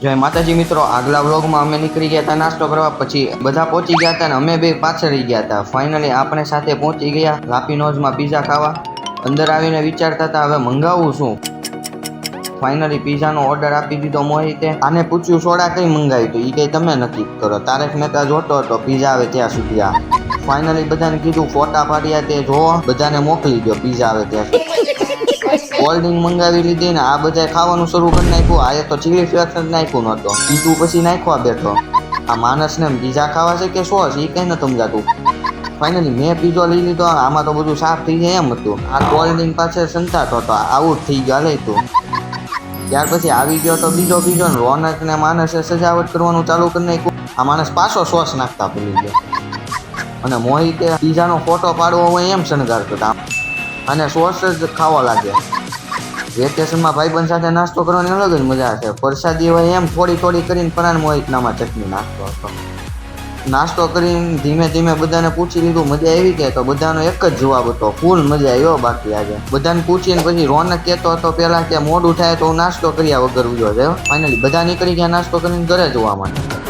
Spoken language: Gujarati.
જય માતાજી મિત્રો, આગલા વ્લોગમાં અમે નીકળી ગયા હતા નાસ્તો કરવા. પછી બધા પહોંચી ગયા હતા ને અમે બે પાછળ રહી ગયા હતા. ફાઇનલી આપણે સાથે પહોંચી ગયા લાપીનોઝમાં પીઝા ખાવા. અંદર આવીને વિચારતા હતા હવે મંગાવવું શું. ફાઇનલી પીઝાનો ઓર્ડર આપી દીધો મોહિતે. આને પૂછ્યું સોડા કઈ મંગાવી, તો એ કઈ તમે નક્કી કરો. તારક મહેતા જોતો હતો પીઝા આવે ત્યાં સુધી. આ ફાઇનલી બધાને કીધું ફોટા પાડ્યા તે જોવો, બધાને મોકલી દો પીઝા આવે ત્યાં સુધી. કોલ્ડ ડ્રિંક મંગાવી લીધી ને આ બધા ખાવાનું શરૂ કરી નાખ્યું. આ તો ચીલી ફ્લેક્સ જ નાખ્યું નહોતો, પીધું પછી નાખવા બેઠો. આ માણસને પીઝા ખાવા છે કે સોસ એ કઈ ન સમજાતું. ફાઇનલી મેં પીઝો લઈ લીધો. આમાં તો બધું સાફ થઈ જાય એમ હતું. આ કોલ્ડ ડ્રિંક પાછળ સંતાતો હતો, આવું જ થઈ ગયું. હાલે તું ત્યાર પછી આવી ગયો તો બીજો પીઝો ને રોનક ને માણસે સજાવટ કરવાનું ચાલુ કરી નાખ્યું. આ માણસ પાછો સોસ નાખતા ભૂલી ગયો અને મોહિતે પીઝાનો ફોટો પાડવો હોય એમ શણગારતો હતા અને સોસ જ ખાવા લાગે. વેકેશનમાં ભાઈબંધ સાથે નાસ્તો કરવાની અલગ જ મજા છે. પ્રસાદી હોય એમ થોડી થોડી કરીને પરાણ મોહિતનામાં ચટણી નાખતો હતો. નાસ્તો કરીને ધીમે ધીમે બધાને પૂછી લીધું મજા આવી કે, તો બધાનો એક જ જવાબ હતો ફૂલ મજા આવ્યો. બાકી આજે બધાને પૂછીને પછી રોનક કહેતો હતો પેલા કે મોડું થાય તો હું નાસ્તો કર્યા વગર ઉજો છે. ફાઇનલી બધા નીકળી ગયા નાસ્તો કરીને ઘરે જવા માટે.